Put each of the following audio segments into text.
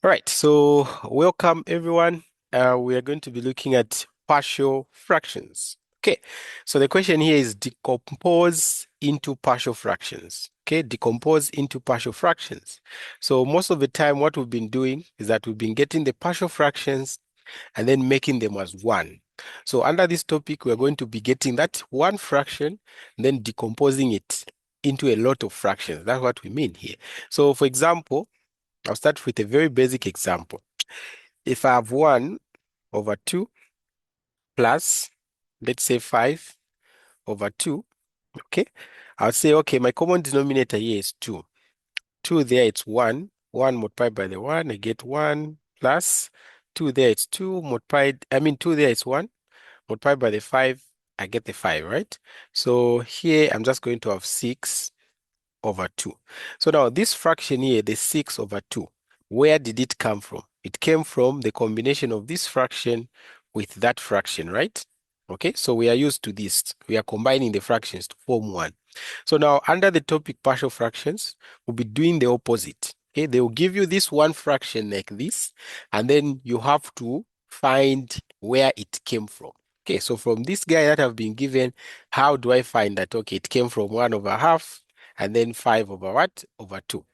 All right, so welcome everyone. We are going to be looking at partial fractions. Okay, so the question here is decompose into partial fractions. Okay, decompose into partial fractions. So most of the time, what we've been doing is that we've been getting the partial fractions and then making them as one. So under this topic, we're going to be getting that one fraction, and then decomposing it into a lot of fractions. That's what we mean here. So for example, I'll start with a very basic example. If I have 1 over 2 plus, let's say 5 over 2, okay, I'll say, okay, my common denominator here is 2. 2 there, it's 1. 1 multiplied by the 1, I get 1 plus 2 there, it's 2 multiplied, 2 there, it's 1 multiplied by the 5, I get the 5, right? So here, I'm just going to have 6 over 2. So now this fraction here, the 6 over 2, where did it come from? It came from the combination of this fraction with that fraction, right? Okay, so we are used to this. We are combining the fractions to form one. So now under the topic partial fractions, we'll be doing the opposite. Okay, they will give you this one fraction like this, and then you have to find where it came from. Okay, so from this guy that I've been given, how do I find that? Okay, it came from 1 over half, and then 5 over what? Over 2.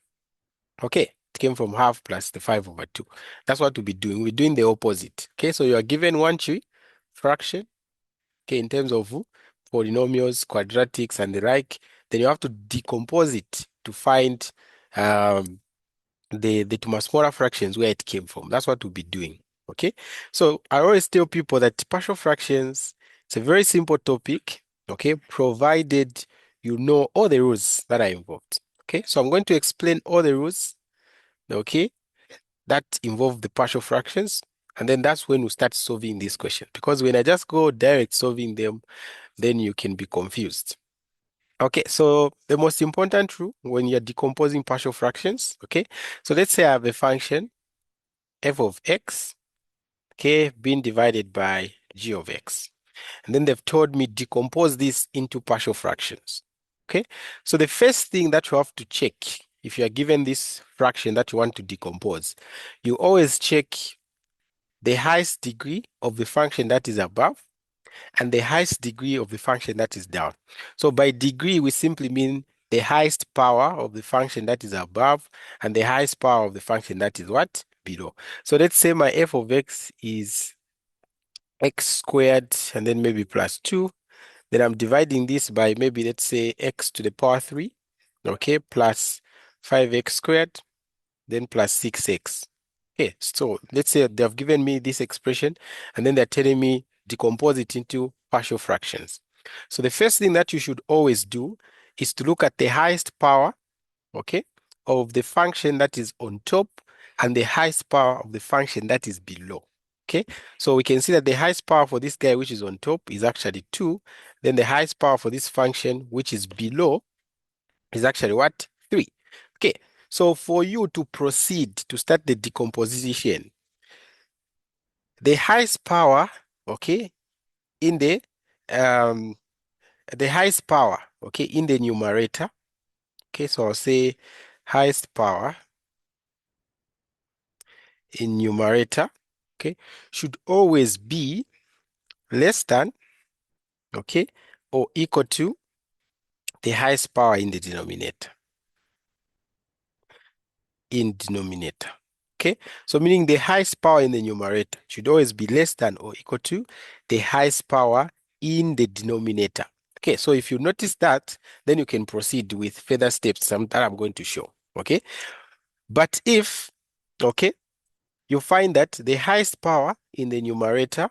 Okay, it came from half plus the 5 over 2. That's what we'll be doing. We're doing the opposite. Okay, so you are given one tree fraction, okay, in terms of polynomials, quadratics, and the like. Then you have to decompose it to find um, the two smaller fractions where it came from. That's what we'll be doing. Okay, so I always tell people that partial fractions, it's a very simple topic, okay, provided you know all the rules that are involved. Okay, so I'm going to explain all the rules, okay, that involve the partial fractions, and then that's when we start solving this question. Because when I just go direct solving them, then you can be confused. Okay, so the most important rule when you're decomposing partial fractions, okay, so let's say I have a function f of x, okay, being divided by g of x. And then they've told me decompose this into partial fractions. Okay, so the first thing that you have to check if you are given this fraction that you want to decompose, you always check the highest degree of the function that is above and the highest degree of the function that is down. So by degree, we simply mean the highest power of the function that is above and the highest power of the function that is what? Below. So let's say my f of x is x squared and then maybe plus 2. Then I'm dividing this by maybe, let's say, x to the power 3, okay, plus 5x squared, then plus 6x. Okay, so let's say they have given me this expression, and then they're telling me decompose it into partial fractions. So the first thing that you should always do is to look at the highest power, okay, of the function that is on top and the highest power of the function that is below. Okay, so we can see that the highest power for this guy, which is on top, is actually 2. Then the highest power for this function, which is below, is actually what? 3. Okay, so for you to proceed to start the decomposition, the highest power, okay, in um the highest power, okay, in the numerator, okay, so I'll say highest power in numerator, okay, should always be less than, okay, or equal to the highest power in the denominator. Okay, so meaning the highest power in the numerator should always be less than or equal to the highest power in the denominator. Okay, so if you notice that, then you can proceed with further steps that I'm going to show. Okay, but if, okay, you find that the highest power in the numerator,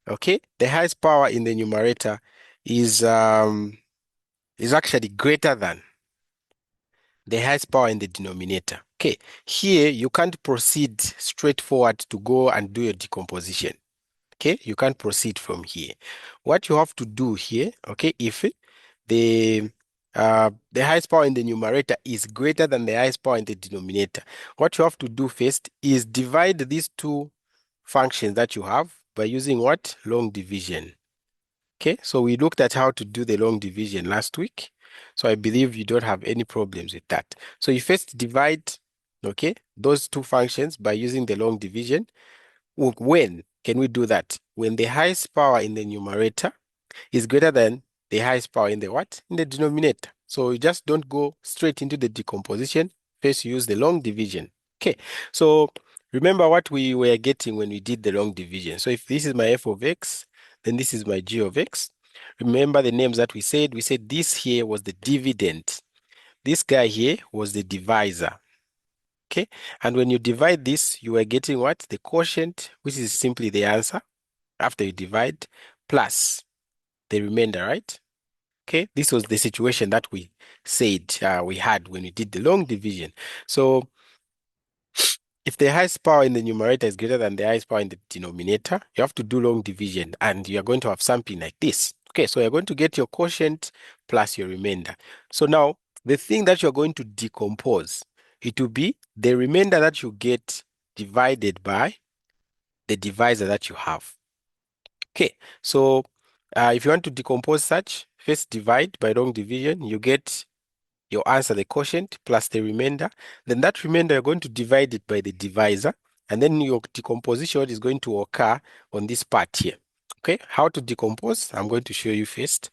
okay, the highest power in the numerator is actually greater than the highest power in the denominator. Okay, here you can't proceed straightforward to go and do your decomposition. Okay, you can't proceed from here. What you have to do here, okay, if the highest power in the numerator is greater than the highest power in the denominator, what you have to do first is divide these two functions that you have by using what? Long division. Okay, so we looked at how to do the long division last week. So I believe you don't have any problems with that. So you first divide okay, those two functions by using the long division. When can we do that? When the highest power in the numerator is greater than the highest power in the what? In the denominator. So you just don't go straight into the decomposition. First, you use the long division. Okay, so remember what we were getting when we did the long division. So if this is my f of x, then this is my g of x. Remember the names that we said. We said this here was the dividend. This guy here was the divisor. Okay, and when you divide this, you are getting what? The quotient, which is simply the answer after you divide, plus the remainder, right? Okay, this was the situation that we said we had when we did the long division. So if the highest power in the numerator is greater than the highest power in the denominator, you have to do long division, and you are going to have something like this. Okay, so you're going to get your quotient plus your remainder. So now, the thing that you're going to decompose, it will be the remainder that you get divided by the divisor that you have. Okay, so if you want to decompose such, first divide by long division, you get your answer, the quotient, plus the remainder. Then that remainder, you're going to divide it by the divisor, and then your decomposition is going to occur on this part here. Okay, how to decompose? I'm going to show you first.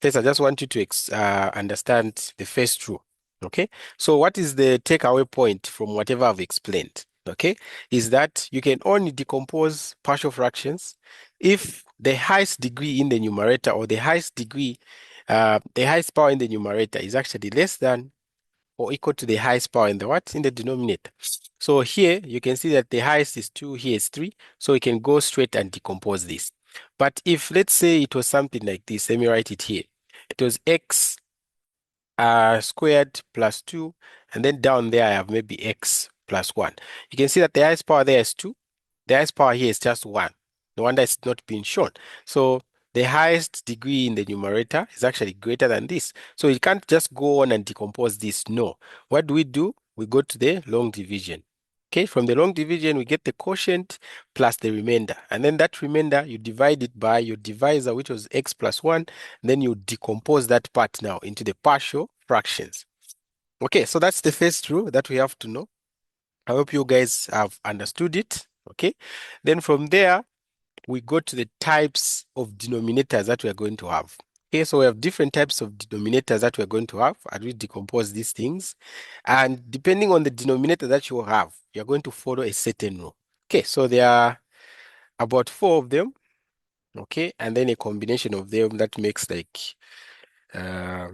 First, I just want you to understand the first rule. Okay, so what is the takeaway point from whatever I've explained? Okay, is that you can only decompose partial fractions if the highest degree in the numerator, or the highest degree, the highest power in the numerator is actually less than or equal to the highest power in the what? In the denominator. So here you can see that the highest is 2, here is 3. So we can go straight and decompose this. But if, let's say, it was something like this, let me write it here. It was x squared plus 2, and then down there I have maybe x plus 1. You can see that the highest power there is 2. The highest power here is just 1. No wonder it's not being shown. So the highest degree in the numerator is actually greater than this. So you can't just go on and decompose this. No. What do? We go to the long division. Okay, from the long division, we get the quotient plus the remainder. And then that remainder, you divide it by your divisor, which was x plus 1. Then you decompose that part now into the partial fractions. Okay, so that's the first rule that we have to know. I hope you guys have understood it. Okay, then from there, we go to the types of denominators that we are going to have. Okay, so we have different types of denominators that we're going to have as we decompose these things. And depending on the denominator that you have, you're going to follow a certain rule. Okay, so there are about 4 of them. Okay, and then a combination of them that makes like uh,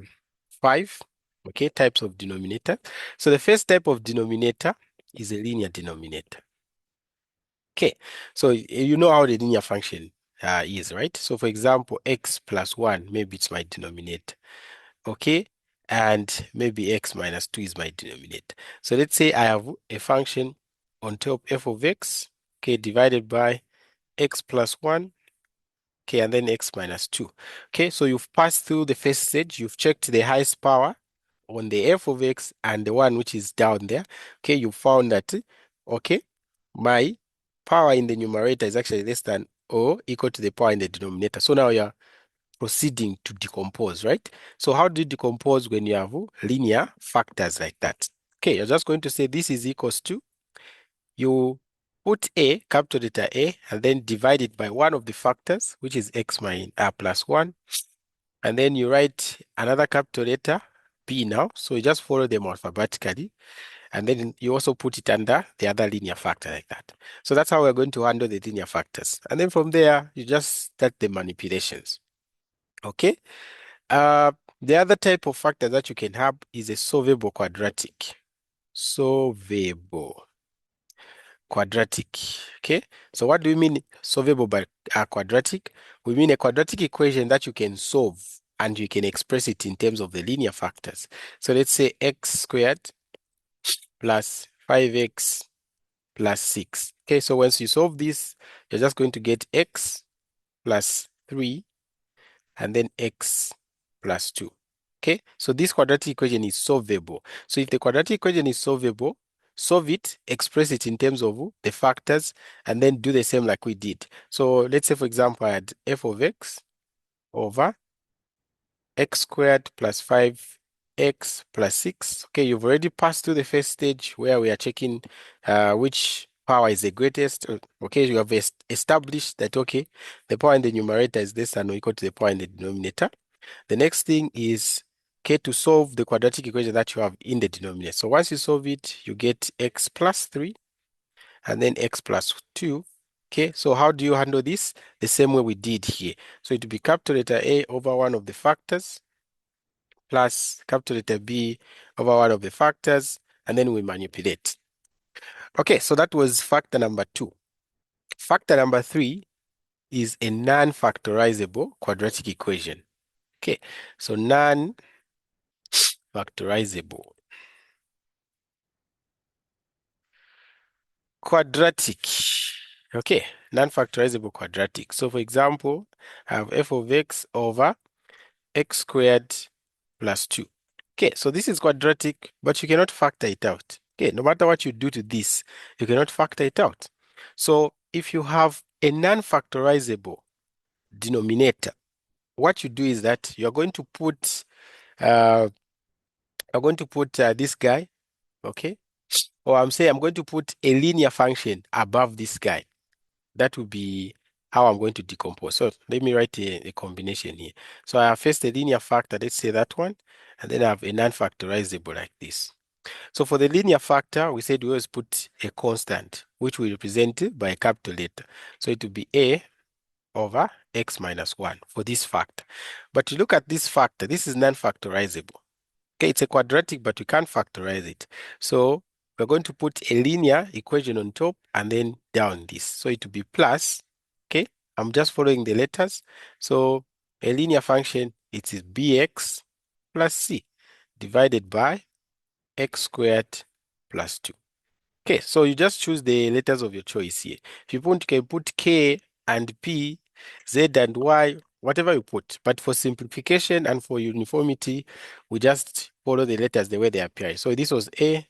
5. Okay, types of denominator. So the first type of denominator is a linear denominator. Okay, so you know how the linear function is, right? So for example, x plus 1, maybe it's my denominator. Okay, and maybe x minus 2 is my denominator. So let's say I have a function on top f of x, okay, divided by x plus 1, okay, and then x minus 2. Okay, so you've passed through the first stage, you've checked the highest power on the f of x and the one which is down there. Okay, you found that, okay, my power in the numerator is actually less than or equal to the power in the denominator. So now you're proceeding to decompose, right? So how do you decompose when you have linear factors like that? Okay, you're just going to say this is equals to, you put a, capital letter A, and then divide it by one of the factors, which is x minus plus 1. And then you write another capital letter B now. So you just follow them alphabetically. And then you also put it under the other linear factor like that. So that's how we're going to handle the linear factors. And then from there, you just start the manipulations. Okay. The other type of factor that you can have is a solvable quadratic. Solvable quadratic. Okay. So what do we mean solvable by quadratic? We mean a quadratic equation that you can solve and you can express it in terms of the linear factors. So let's say x squared plus 5x plus 6. Okay, so once you solve this, you're just going to get x plus 3 and then x plus 2. Okay, so this quadratic equation is solvable. So if the quadratic equation is solvable, solve it, express it in terms of the factors, and then do the same like we did. So let's say, for example, I had f of x over x squared plus 5 x plus 6. Okay, you've already passed through the first stage where we are checking which power is the greatest. Okay, you have established that, okay, the power in the numerator is less than or equal to the power in the denominator. The next thing is, okay, to solve the quadratic equation that you have in the denominator. So once you solve it, you get x plus 3 and then x plus 2. Okay, so how do you handle this? The same way we did here. So it will be capital letter A over one of the factors plus capital letter B over one of the factors, and then we manipulate. Okay, so that was factor number 2. Factor number 3 is a non-factorizable quadratic equation. Okay, so non-factorizable quadratic. Okay, non-factorizable quadratic. So for example, I have f of x over x squared plus 2. Okay, so this is quadratic, but you cannot factor it out. Okay, no matter what you do to this, you cannot factor it out. So if you have a non-factorizable denominator, what you do is that you're going to put this guy, okay? Or I'm saying I'm going to put a linear function above this guy. That will be how I'm going to decompose. So let me write a combination here. So I have first a linear factor, let's say that one, and then I have a non-factorizable like this. So for the linear factor, we said we always put a constant, which we represent by a capital letter. So it will be a over x minus 1 for this factor. But you look at this factor, this is non-factorizable. Okay, it's a quadratic, but we can't factorize it. So we're going to put a linear equation on top and then down this. So it will be plus, okay? I'm just following the letters. So a linear function, it is bx plus c divided by x squared plus 2. Okay, so you just choose the letters of your choice here. If you want, you can put K and P, Z and Y, whatever you put. But for simplification and for uniformity, we just follow the letters the way they appear. So this was A,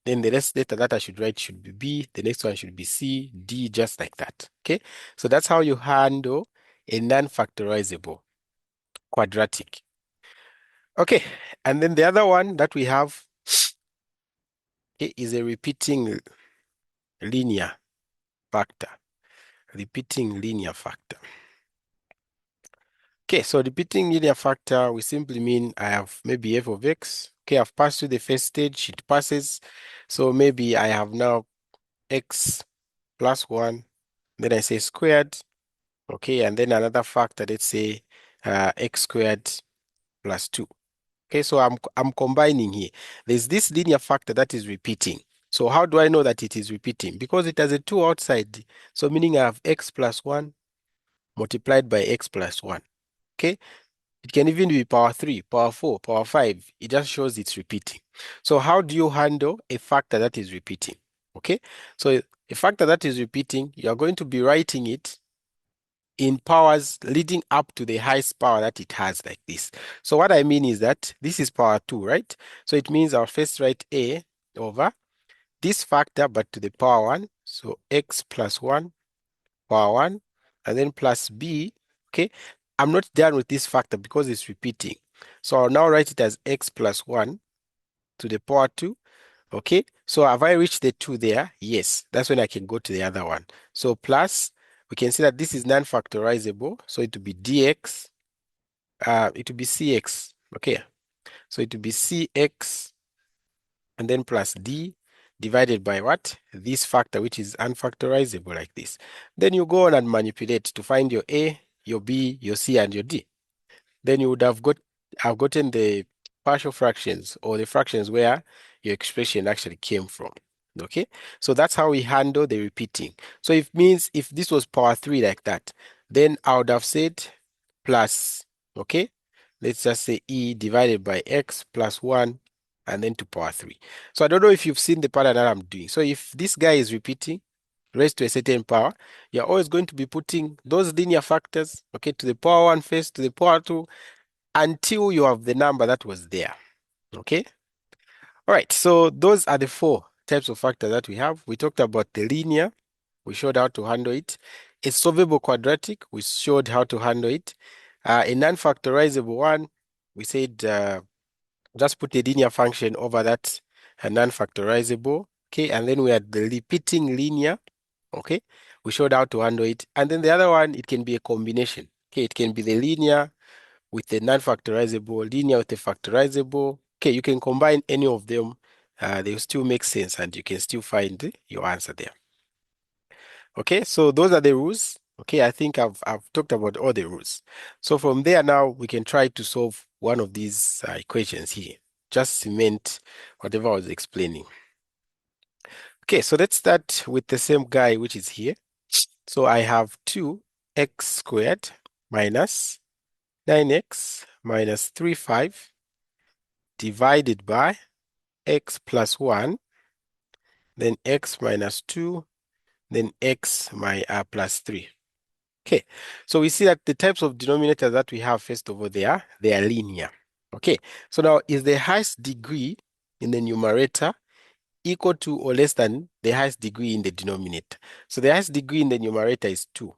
then the next letter that I should write should be B, the next one should be C, D, just like that. Okay, so that's how you handle a non-factorizable quadratic. Okay, and then the other one that we have is a repeating linear factor. Repeating linear factor. Okay, so repeating linear factor, we simply mean I have maybe f of x. Okay, I've passed through the first stage, it passes. So maybe I have now x plus 1, then I say squared. Okay, and then another factor, let's say x squared plus 2. Okay, so I'm combining here. There's this linear factor that is repeating. So how do I know that it is repeating? Because it has a 2 outside. So meaning I have x plus 1 multiplied by x plus 1. Okay, it can even be power 3, power 4, power 5. It just shows it's repeating. So how do you handle a factor that is repeating? Okay, so a factor that is repeating, you are going to be writing it in powers leading up to the highest power that it has, like this. So what I mean is that this is power 2, right? So it means I'll first write a over this factor but to the power 1. So x plus 1 power 1 and then plus b. Okay, I'm not done with this factor because it's repeating. So I'll now write it as x plus 1 to the power 2. Okay, so have I reached the 2 there? Yes, that's when I can go to the other one. So plus, we can see that this is non-factorizable. So it will be dx, it will be cx. Okay, so it will be cx and then plus d divided by what? This factor, which is unfactorizable like this. Then you go on and manipulate to find your a, your b, your c, and your d. Then you would have gotten the partial fractions or the fractions where your expression actually came from. Okay, so that's how we handle the repeating. So it means if this was power 3 like that, then I would have said plus, okay, let's just say e divided by x plus 1 and then to power 3. So I don't know if you've seen the pattern that I'm doing. So if this guy is repeating raised to a certain power, you're always going to be putting those linear factors, okay, to the power 1 first, to the power 2, until you have the number that was there. Okay. All right. So those are the 4 types of factors that we have. We talked about the linear. We showed how to handle it. A solvable quadratic. We showed how to handle it. A non-factorizable one. We said Just put a linear function over that non-factorizable, okay, and then we are the repeating linear, okay. We showed how to handle it, and then the other one, it can be a combination, okay. It can be the linear with the non-factorizable, linear with the factorizable, okay. You can combine any of them, they will still make sense, and you can still find your answer there. Okay, so those are the rules. Okay, I think I've talked about all the rules. So from there now, we can try to solve one of these equations here. Just cement whatever I was explaining. Okay, so let's start with the same guy, which is here. So I have 2x squared minus 9x minus 35 divided by x plus 1, then x minus 2, then x plus 3. Okay, so we see that the types of denominators that we have, first of all, they are linear. Okay, so now is the highest degree in the numerator equal to or less than the highest degree in the denominator? So the highest degree in the numerator is 2.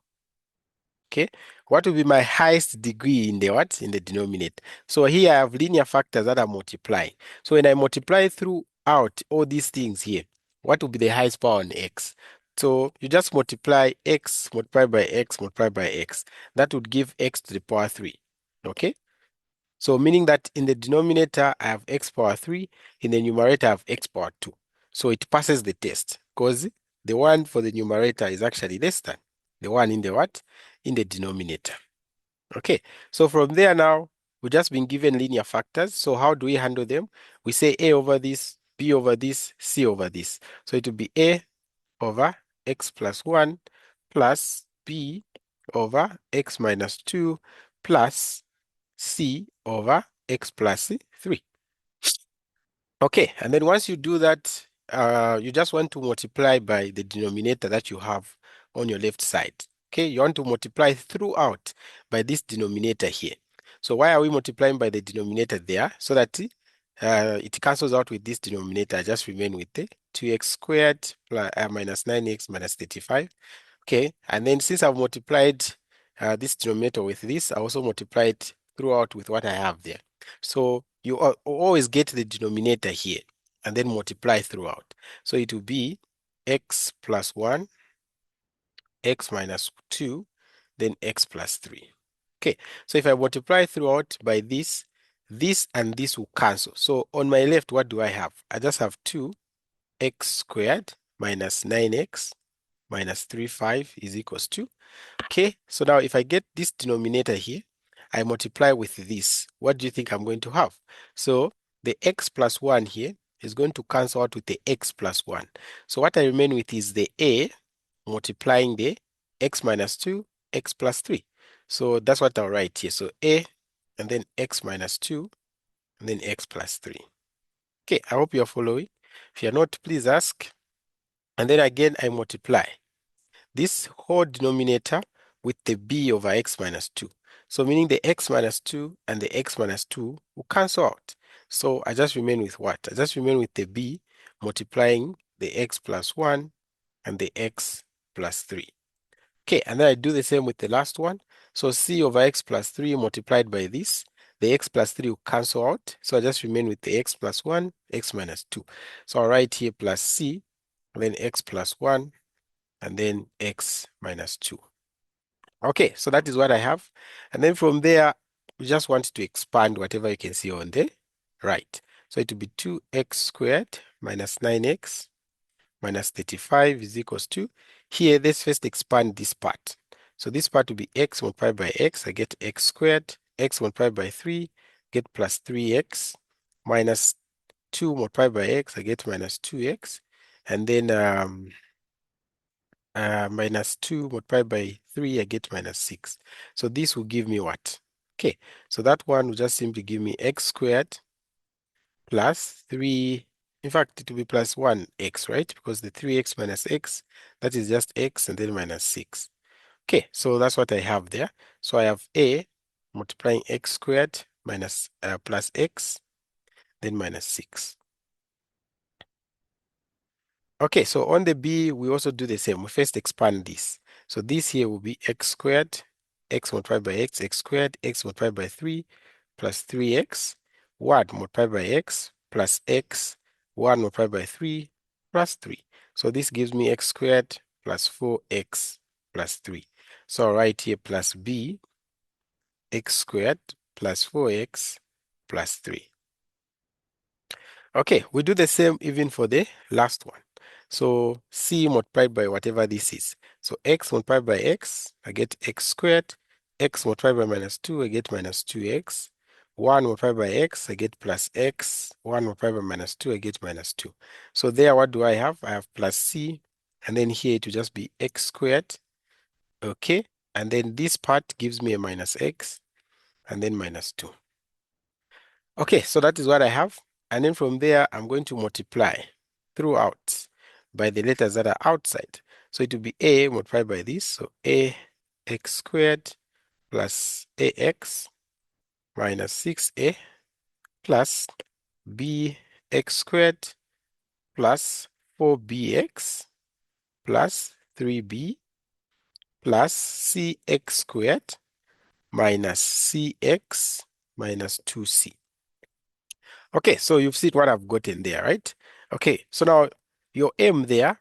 Okay, what will be my highest degree in the what? In the denominator. So here I have linear factors that are multiplying. So when I multiply throughout all these things here, what will be the highest power on x? So you just multiply x multiplied by x multiplied by x. That would give x to the power 3. Okay, so meaning that in the denominator I have x power 3, in the numerator I have x power 2. So it passes the test because the one for the numerator is actually less than the one in the what? In the denominator. Okay, so from there now, we've just been given linear factors. So how do we handle them? We say a over this, b over this, c over this. So it will be a over x plus 1 plus b over x minus 2 plus c over x plus 3. Okay, and then once you do that, you just want to multiply by the denominator that you have on your left side. Okay, you want to multiply throughout by this denominator here. So why are we multiplying by the denominator there? So that it cancels out with this denominator, just remain with the 2x squared plus, minus 9x minus 35. Okay, and then since I've multiplied this denominator with this, I also multiply it throughout with what I have there. So you always get the denominator here and then multiply throughout. So it will be x plus 1, x minus 2, then x plus 3. Okay, so if I multiply throughout by this and this will cancel. So on my left, what do I have? I just have 2x squared minus 9x minus 35 is equals to. Okay, so now if I get this denominator here, I multiply with this. What do you think I'm going to have? So the x plus 1 here is going to cancel out with the x plus 1. So what I remain with is the a multiplying the x minus 2, x plus 3. So that's what I'll write here. So a and then x minus 2 and then x plus 3. Okay, I hope you're following. If you're not, please ask. And then again, I multiply this whole denominator with the b over x minus 2. So meaning the x minus 2 and the x minus 2 will cancel out. So I just remain with what? I just remain with the b multiplying the x plus 1 and the x plus 3. Okay, and then I do the same with the last one. So c over x plus 3 multiplied by this, the x plus 3 will cancel out. So I just remain with the x plus 1, x minus 2. So I'll write here plus c, and then x plus 1, and then x minus 2. Okay, so that is what I have. And then from there, we just want to expand whatever you can see on the right. So it will be 2x squared minus 9x minus 35 is equals to, here, let's first expand this part. So this part will be x multiplied by x, I get x squared, x multiplied by 3, get plus 3x, minus 2 multiplied by x, I get minus 2x, and then minus 2 multiplied by 3, I get minus 6. So this will give me what? Okay, so that one will just simply give me x squared plus 3. In fact, it will be plus 1x, right? Because the 3x minus x, that is just x and then minus 6. Okay, so that's what I have there. So I have a multiplying x squared minus plus x, then minus 6. Okay, so on the b, we also do the same. We first expand this. So this here will be x squared, x multiplied by x, x squared, x multiplied by 3, plus 3x. 1 multiplied by x plus x, 1 multiplied by 3 plus 3. So this gives me x squared plus 4x plus 3. So I'll write here plus b, x squared plus 4x plus 3. Okay, we do the same even for the last one. So c multiplied by whatever this is. So x multiplied by x, I get x squared. X multiplied by minus 2, I get minus 2x. 1 multiplied by x, I get plus x. 1 multiplied by minus 2, I get minus 2. So there, what do I have? I have plus c, and then here it will just be x squared. Okay, and then this part gives me a minus x, and then minus 2. Okay, so that is what I have. And then from there, I'm going to multiply throughout by the letters that are outside. So it will be a multiplied by this. So a x squared plus ax minus 6a plus b x squared plus 4bx plus 3b plus cx squared minus cx minus 2c. Okay, so you've seen what I've gotten there, right? Okay, so now your aim there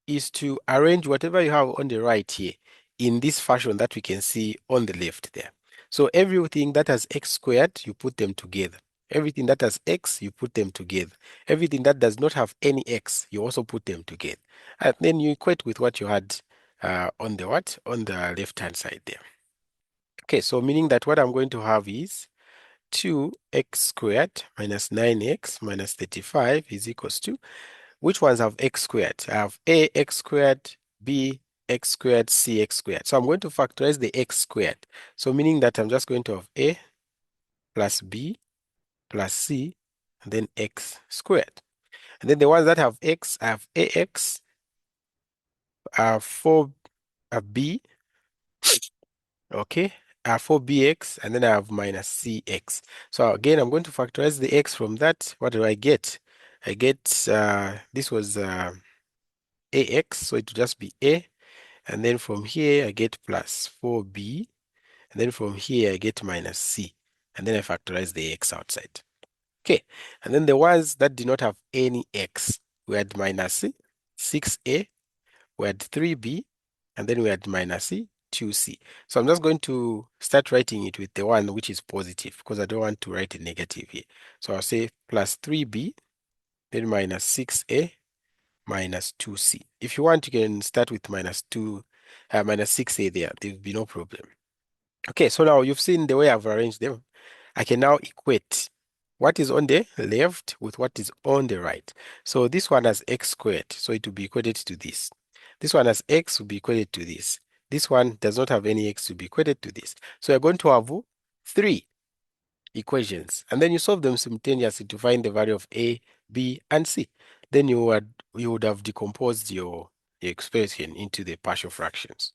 is to arrange whatever you have on the right here in this fashion that we can see on the left there. So everything that has x squared, you put them together. Everything that has x, you put them together. Everything that does not have any x, you also put them together. And then you equate with what you had on the what? On the left-hand side there. Okay, so meaning that what I'm going to have is 2x squared minus 9x minus 35 is equals to, which ones have x squared? I have a x squared, b x squared, c x squared. So I'm going to factorize the x squared. So meaning that I'm just going to have a plus b plus c and then x squared. And then the ones that have x, I have ax, I have 4b, okay, I have 4bx, and then I have minus cx. So again, I'm going to factorize the x from that. What do I get? I get, this was ax, so it will just be a. And then from here, I get plus 4b. And then from here, I get minus c. And then I factorize the x outside. Okay. And then the ones that did not have any x, we had minus c, 6a, we had 3b, and then we had minus c, 2c. So I'm just going to start writing it with the one which is positive because I don't want to write a negative here. So I'll say plus 3b, then minus 6a, minus 2c. If you want, you can start with minus 6a there. There will be no problem. Okay, so now you've seen the way I've arranged them. I can now equate what is on the left with what is on the right. So this one has x squared, so it will be equated to this. This one has x will be equated to this. This one does not have any x to be equated to this. So you're going to have 3 equations, and then you solve them simultaneously to find the value of a, b, and c. Then you would have decomposed your expression into the partial fractions.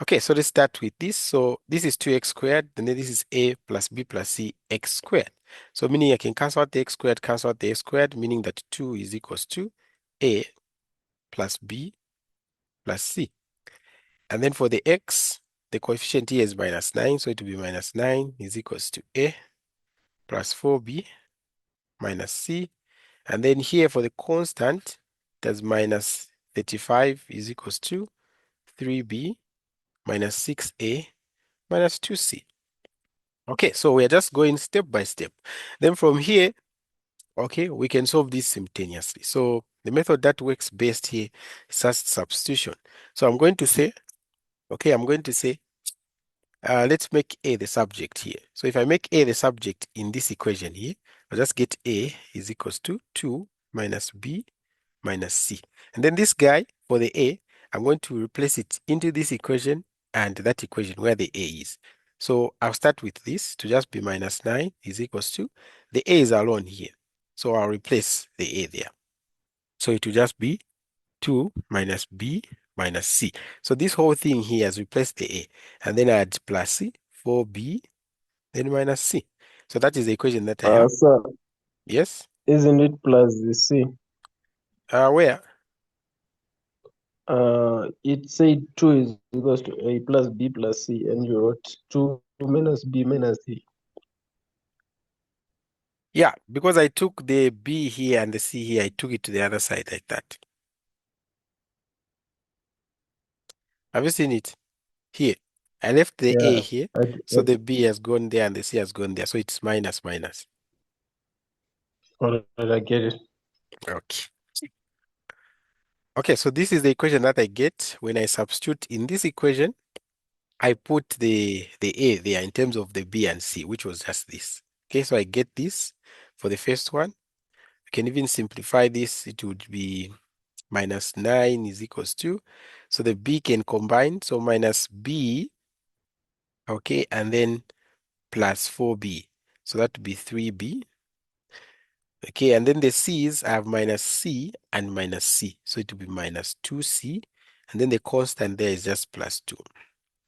Okay, so let's start with this. So this is 2x squared, and then this is a plus b plus c x squared. So meaning I can cancel out the x squared, cancel out the x squared, meaning that 2 is equals to a plus b plus c. And then for the x, the coefficient here is minus 9, so it will be minus 9 is equals to a plus 4b minus c. And then here for the constant, that's minus 35 is equals to 3b minus 6a minus 2c. Okay, so we're just going step by step. Then from here, okay, we can solve this simultaneously. So the method that works best here is just substitution. So I'm going to say, okay, let's make a the subject here. So if I make a the subject in this equation here, I'll just get a is equals to 2 minus b minus c. And then this guy, for the a, I'm going to replace it into this equation and that equation where the a is. So I'll start with this to just be minus 9 is equals to, the a is alone here. So I'll replace the a there. So it will just be 2 minus b minus c. So this whole thing here has replaced the a. And then I add plus c, 4b, then minus c. So that is the equation that I have. Sir, Yes? isn't it plus the C? Where? It said 2 is equals to A plus B plus C, and you wrote 2 minus B minus C. Yeah, because I took the B here and the C here, I took it to the other side like that. Have you seen it? Here. I left the A Yeah. here, I, so the B has gone there and the C has gone there. So it's minus minus. all right, I get it. Okay. Okay, so this is the equation that I get when I substitute in this equation. I put the A there in terms of the B and C, which was just this. Okay, so I get this for the first one. We can even simplify this. It would be minus 9 is equals to. So the B can combine. So minus B, okay, and then plus 4B. So that would be 3B. Okay, and then the C's, I have minus C and minus C. So it will be minus 2C. And then the constant there is just plus 2.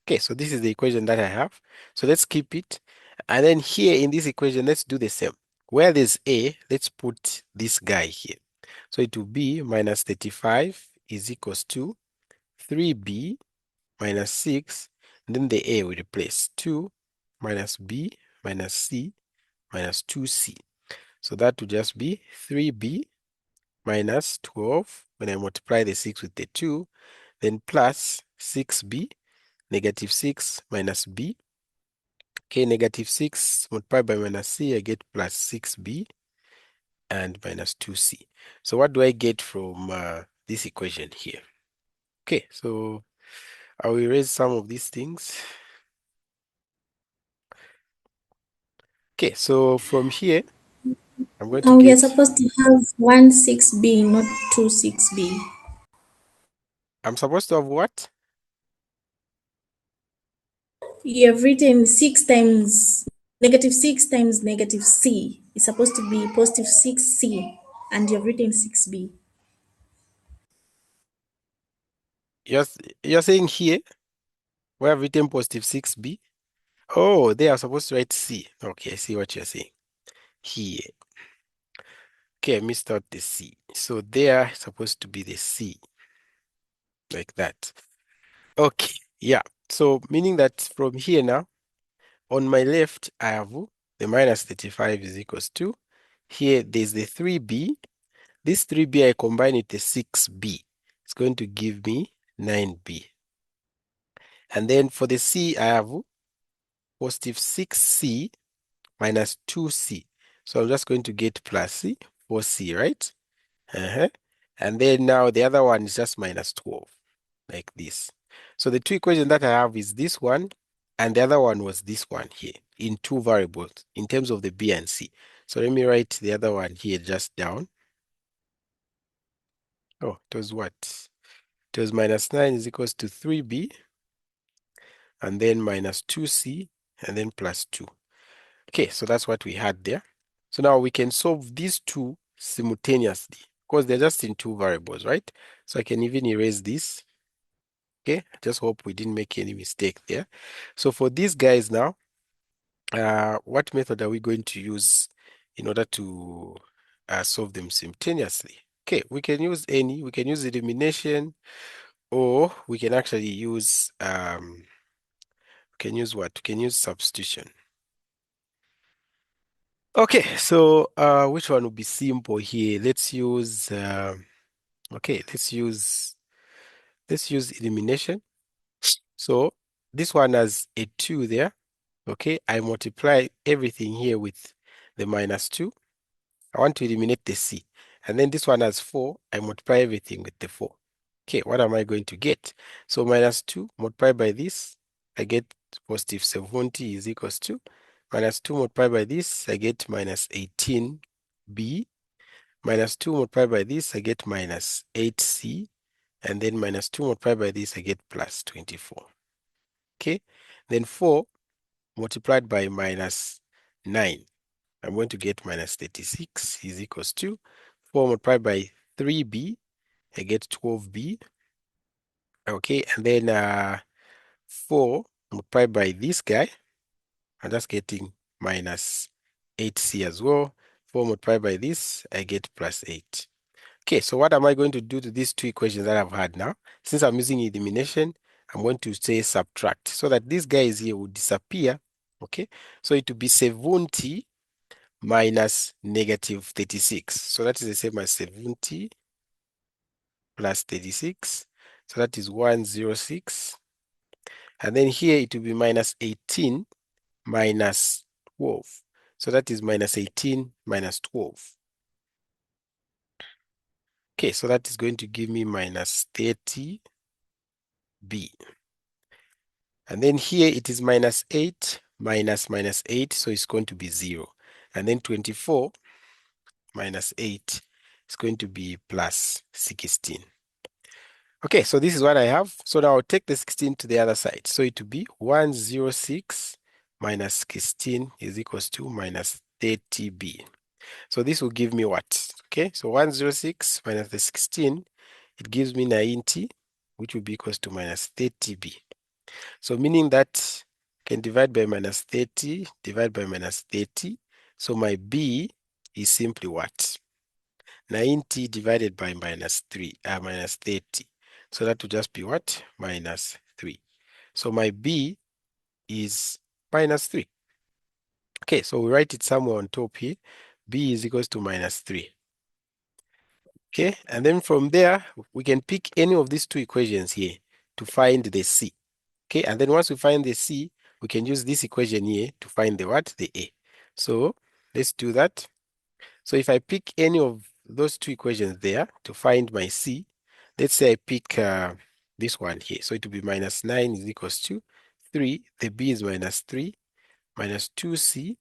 Okay, so this is the equation that I have. So let's keep it. And then here in this equation, let's do the same. Where there's A, let's put this guy here. So it will be minus 35 is equals to 3B minus 6. And then the A will replace 2 minus B minus C minus 2C. So that will just be 3B minus 12 when I multiply the 6 with the 2, then plus 6B, negative 6 minus B. Okay, negative 6 multiplied by minus C, I get plus 6B and minus 2C. So what do I get from this equation here? Okay, so I will erase some of these things. Okay, so from here, I'm going to We are get, supposed to have 16B, not 26B. I'm supposed to have what? You have written 6 times negative C. It's supposed to be positive 6C, and you have written 6B. You're, you're saying here, we have written positive 6B. Oh, they are supposed to write C. Okay, I see what you're saying. Here. Okay, I missed out the C. So they are supposed to be the C, like that. Okay, yeah. So meaning that from here now, on my left, I have the minus 35 is equals to, here there's the 3B. This 3B, I combine with the 6B. It's going to give me 9B. And then for the C, I have positive 6C minus 2C. So I'm just going to get plus C, 4C, right? And then now the other one is just minus 12, like this. So the two equations that I have is this one, and the other one was this one here, in two variables, in terms of the B and C. So let me write the other one here just down. Oh, it was what? It was minus 9 is equals to 3B, and then minus 2C, and then plus 2. Okay, so that's what we had there. So now we can solve these two simultaneously because they're just in two variables, right? So I can even erase this. Okay, I just hope we didn't make any mistake there. So for these guys now, what method are we going to use in order to solve them simultaneously? Okay, we can use any, we can use elimination, or we can actually use, we can use what? We can use substitution. Okay, so which one would be simple here? Let's use, okay, let's use elimination. So this one has a 2 there. Okay, I multiply everything here with the minus 2. I want to eliminate the C. And then this one has 4. I multiply everything with the 4. Okay, what am I going to get? So minus 2 multiplied by this, I get positive 70 is equals to minus 2 multiplied by this, I get minus 18B. Minus 2 multiplied by this, I get minus 8C. And then minus 2 multiplied by this, I get plus 24. Okay, then 4 multiplied by minus 9. I'm going to get minus 36 is equals to 4 multiplied by 3b. I get 12b. Okay, and then 4 multiplied by this guy. I'm just getting minus 8c as well. 4 multiplied by this, I get plus 8. Okay, so what am I going to do to these two equations that I've had now? Since I'm using elimination, I'm going to say subtract so that these guys here will disappear. Okay, so it will be 70 minus negative 36. So that is the same as 70 plus 36. So that is 106. And then here it will be minus 18 minus 12. So that is minus 18 minus 12. Okay, so that is going to give me minus 30b. And then here it is minus 8 minus minus 8, so it's going to be 0. And then 24 minus 8 is going to be plus 16. Okay, so this is what I have. So now I'll take the 16 to the other side. So it will be 106 minus 16 is equals to minus 30b. So this will give me what? Okay, so 106 minus the 16, it gives me 90, which will be equals to minus 30b. So meaning that I can divide by minus 30, divide by minus 30. So my b is simply what? 90 divided by minus 30. So that will just be what? Minus 3. So my b is minus 3. Okay, so we write it somewhere on top here. B is equals to minus 3. Okay, and then from there, we can pick any of these two equations here to find the C. Okay, and then once we find the C, we can use this equation here to find the what? The A. So let's do that. So if I pick any of those two equations there to find my C, let's say I pick this one here. So it will be minus 9 is equals to 3. The B is minus 3 minus 2C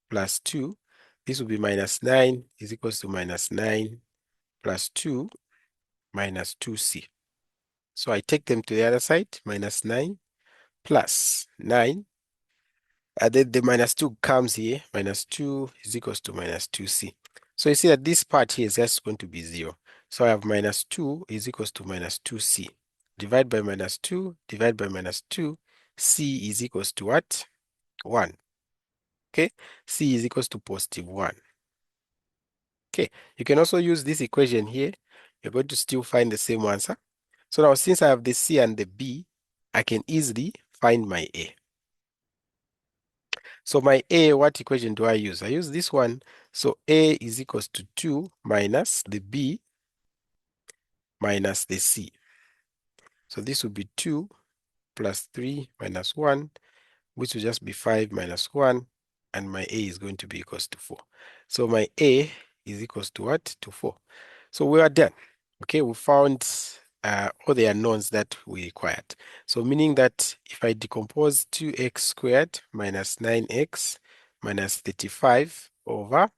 plus 2. This will be minus 9 is equals to minus 9 plus 2 minus 2C. So I take them to the other side, minus 9 plus 9. And then the minus 2 comes here, minus 2 is equals to minus 2C. So you see that this part here is just going to be 0. So I have minus 2 is equals to minus 2C. Divide by minus 2, divide by minus 2, C is equals to what? 1. Okay, C is equals to positive 1. Okay, you can also use this equation here. You're going to still find the same answer. So now since I have the C and the B, I can easily find my A. So my A, what equation do I use? I use this one. So A is equals to 2 minus the B minus the C. So this will be 2 plus 3 minus 1, which will just be 5 minus 1, and my A is going to be equals to 4. So my A is equals to what? To 4. So we are done. Okay, we found all the unknowns that we required. So meaning that if I decompose 2x squared minus 9x minus 35 over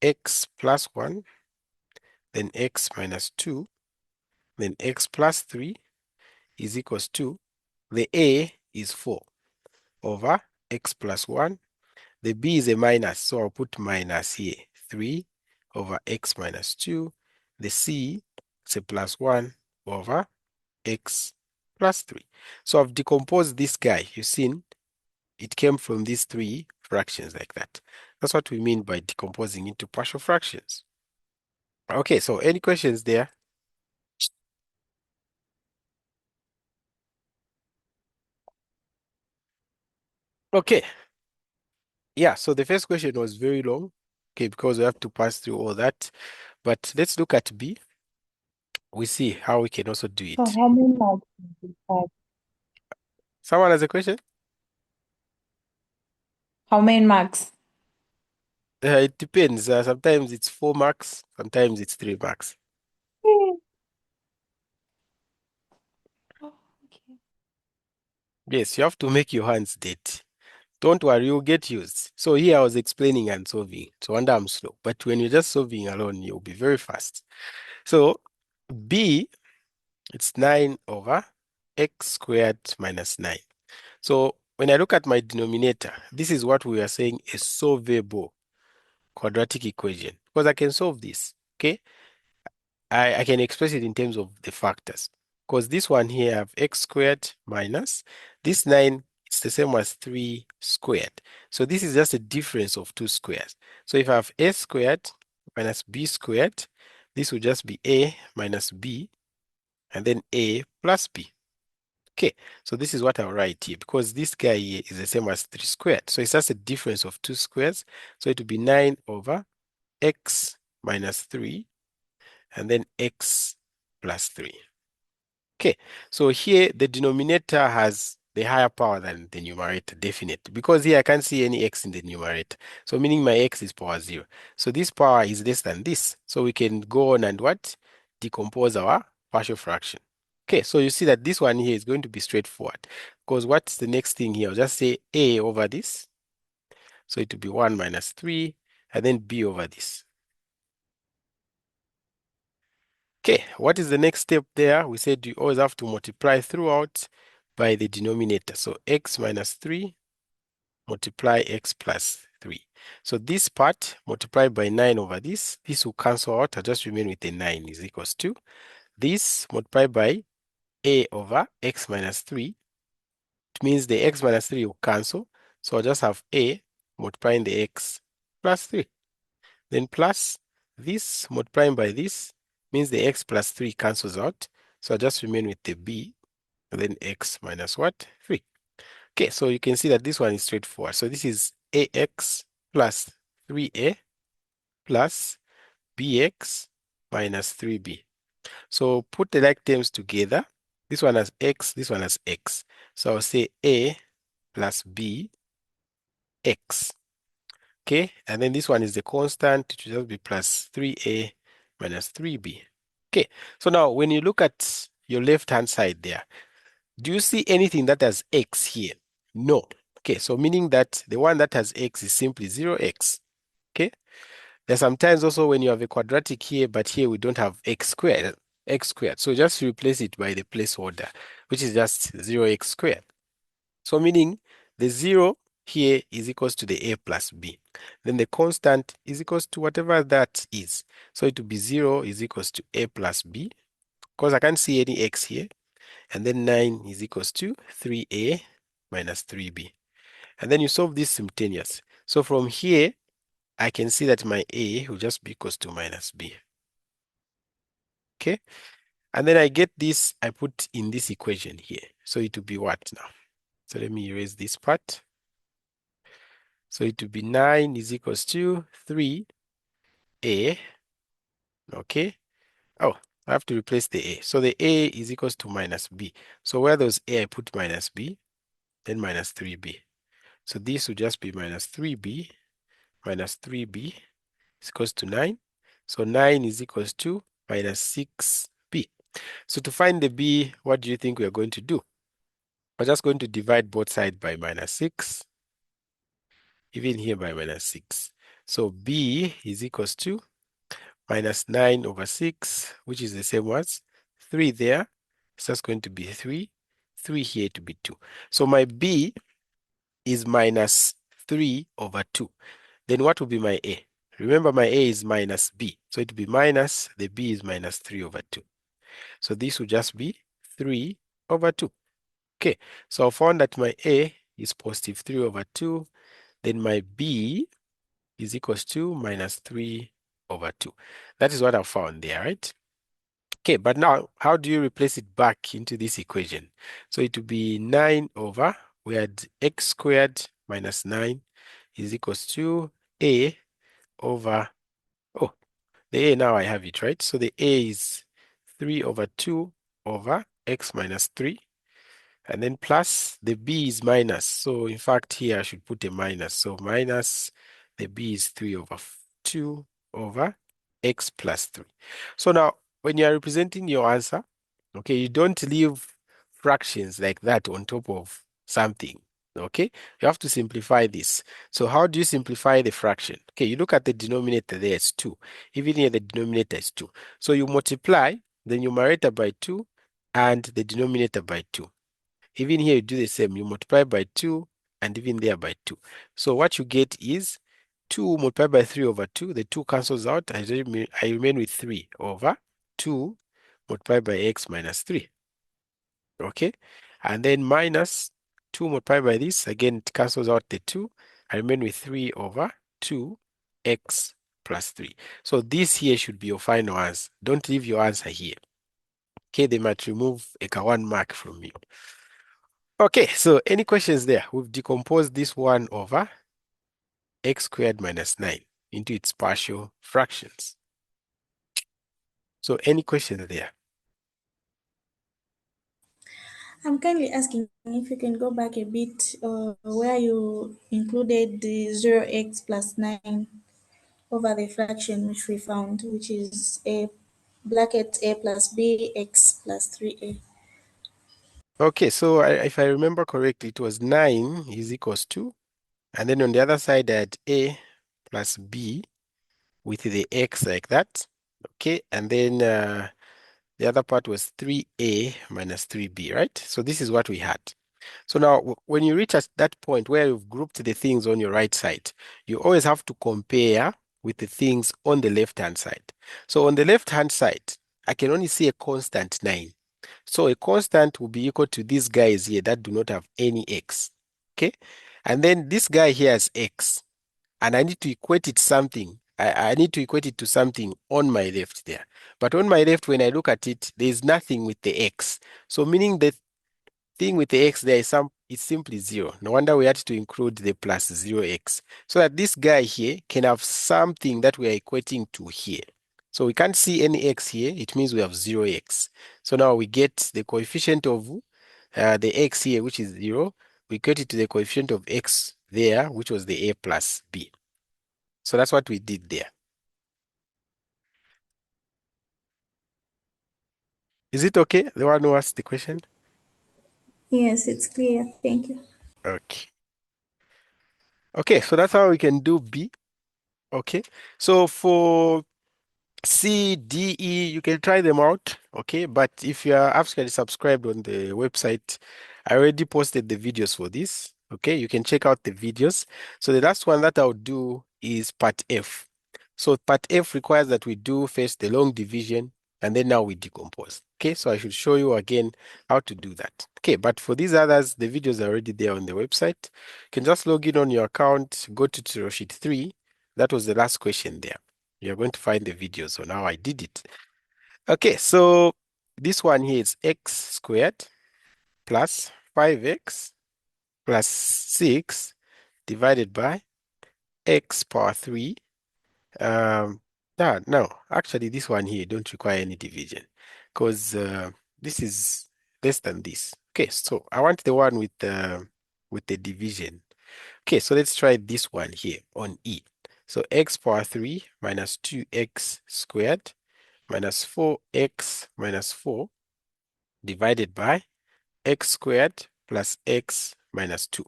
x plus 1, then x minus 2, then x plus 3 is equals to, the A is 4 over x plus 1. The B is a minus, so I'll put minus here, 3 over x minus 2. The C is a plus 1 over x plus 3. So I've decomposed this guy. You've seen it came from these three fractions like that. That's what we mean by decomposing into partial fractions. Okay, so any questions there? Okay. Yeah, so the first question was very long, okay, because we have to pass through all that. But let's look at B. We see how we can also do So it. how many marks is it have? Someone has a question? How many marks? It depends. Sometimes it's 4 marks, sometimes it's 3 marks. Oh, okay. Yes, you have to make your hands dirty. Don't worry, you'll get used. So here I was explaining and solving. So wonder I'm slow. But when you're just solving alone, you'll be very fast. So B, it's 9 over x squared minus 9. So when I look at my denominator, this is what we are saying a solvable quadratic equation. Because I can solve this, okay? I can express it in terms of the factors. Because this one here I have x squared minus this 9, it's the same as 3 squared. So this is just a difference of 2 squares. So if I have a squared minus b squared, this will just be a minus b, and then a plus b. Okay, so this is what I'll write here because this guy here is the same as 3 squared. So it's just a difference of 2 squares. So it will be 9 over x minus 3 and then x plus 3. Okay, so here the denominator has the higher power than the numerator, definitely, because here I can't see any x in the numerator. So meaning my x is power 0. So this power is less than this. So we can go on and what? Decompose our partial fraction. Okay, so you see that this one here is going to be straightforward because what's the next thing here? I'll just say a over this. So it will be 1 minus 3 and then b over this. Okay, what is the next step there? We said you always have to multiply throughout by the denominator. So x minus 3 multiply x plus 3. So this part multiplied by 9 over this will cancel out. I'll just remain with the 9 is equals to this multiplied by a over x minus 3. It means the x minus 3 will cancel. So I'll just have a multiplying the x plus 3. Then plus this multiplying by this means the x plus 3 cancels out. So I just remain with the b and then x minus what? 3. Okay, so you can see that this one is straightforward. So this is ax plus 3a plus bx minus 3b. So put the like terms together. This one has x, this one has x. So I'll say a plus b x. Okay, and then this one is the constant. It will just be plus 3a minus 3b. Okay, so now when you look at your left-hand side there, do you see anything that has x here? No. Okay, so meaning that the one that has x is simply 0x. Okay, there's sometimes also when you have a quadratic here, but here we don't have x squared. So just replace it by the placeholder, which is just 0x squared. So meaning the 0 here is equals to the a plus b. Then the constant is equals to whatever that is. So it will be 0 is equals to a plus b, because I can't see any x here. And then 9 is equals to 3a minus 3b. And then you solve this simultaneous. So from here, I can see that my a will just be equals to minus b. Okay? And then I get this, I put in this equation here. So it will be what now? So let me erase this part. So it will be 9 is equals to 3a. Okay? Oh, I have to replace the a. So the a is equals to minus b. So where there's a, I put minus b, then minus 3b. So this will just be minus 3b minus 3b is equals to 9. So 9 is equals to minus 6b. So to find the b, what do you think we are going to do? We're just going to divide both sides by minus 6, even here by minus 6. So b is equals to minus 9 over 6, which is the same as 3 there. It's just going to be 3. 3 here to be 2. So my b is minus 3 over 2. Then what will be my a? Remember my a is minus b. So it will be minus, the b is minus 3 over 2. So this will just be 3 over 2. Okay, so I found that my a is positive 3 over 2. Then my b is equals to minus 3 over 2. That is what I found there, right? Okay, but now how do you replace it back into this equation? So it will be 9 over, we had x squared minus 9 is equals to a over, oh, the a now I have it, right? So the a is 3 over 2 over x minus 3. And then plus the b is minus. So in fact here I should put a minus. So minus the b is 3 over 2 over x plus 3. So now when you are representing your answer, okay, you don't leave fractions like that on top of something. Okay, you have to simplify this. So how do you simplify the fraction? Okay, you look at the denominator there, it's 2. Even here the denominator is 2. So you multiply the numerator by 2 and the denominator by 2. Even here, you do the same. You multiply by 2 and even there by 2. So what you get is 2 multiplied by 3 over 2. The 2 cancels out. I remain with 3 over 2 multiplied by x minus 3. Okay? And then minus 2 multiplied by this. Again, it cancels out the 2. I remain with 3 over 2x plus 3. So this here should be your final answer. Don't leave your answer here. Okay, they might remove a 1 mark from you. Okay, so any questions there? We've decomposed this 1 over x squared minus 9 into its partial fractions. So any questions there? I'm kindly asking if you can go back a bit where you included the 0x plus 9 over the fraction which we found, which is a bracket a plus b x plus 3a. Okay, so if I remember correctly, it was 9 is equals to, and then on the other side I had a plus b with the x like that. Okay, and then the other part was 3a minus 3b, right? So this is what we had. So now when you reach at that point where you've grouped the things on your right side, you always have to compare with the things on the left-hand side. So on the left-hand side, I can only see a constant 9. So a constant will be equal to these guys here that do not have any x. Okay? And then this guy here has x. And I need to equate it something. I need to equate it to something on my left there. But on my left, when I look at it, there's nothing with the x. So meaning the thing with the x there is it's simply 0. No wonder we had to include the plus 0x. So that this guy here can have something that we are equating to here. So we can't see any x here. It means we have 0x. So now we get the coefficient of the x here, which is 0. We equate it to the coefficient of x there, which was the a plus b. So that's what we did there. Is it okay? The one who asked the question? Yes, it's clear. Thank you. Okay. Okay, so that's how we can do B. Okay. So for C, D, E, you can try them out. Okay. But if you are actually subscribed on the website, I already posted the videos for this. Okay. You can check out the videos. So the last one that I'll do is part F. So part F requires that we do first the long division and then now we decompose. Okay. So I should show you again how to do that. Okay. But for these others, the videos are already there on the website. You can just log in on your account, go to tutorial sheet 3. That was the last question there. You're going to find the videos on how I did it. Okay, so this one here is x squared plus 5x plus 6 divided by x power 3. No, actually this one here don't require any division because this is less than this. Okay, so I want the one with the division. Okay, so let's try this one here on E. So x power 3 minus 2x squared minus 4x minus 4 divided by x squared plus x minus 2.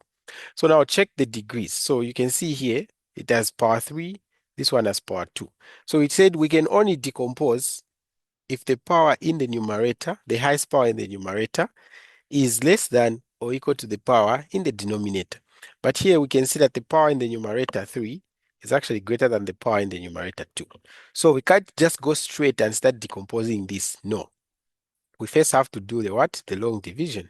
So now check the degrees. So you can see here, it has power 3, this one has power 2. So it said we can only decompose if the power in the numerator, the highest power in the numerator, is less than or equal to the power in the denominator. But here we can see that the power in the numerator 3 is actually greater than the power in the numerator 2. So we can't just go straight and start decomposing this. No. We first have to do the what? The long division.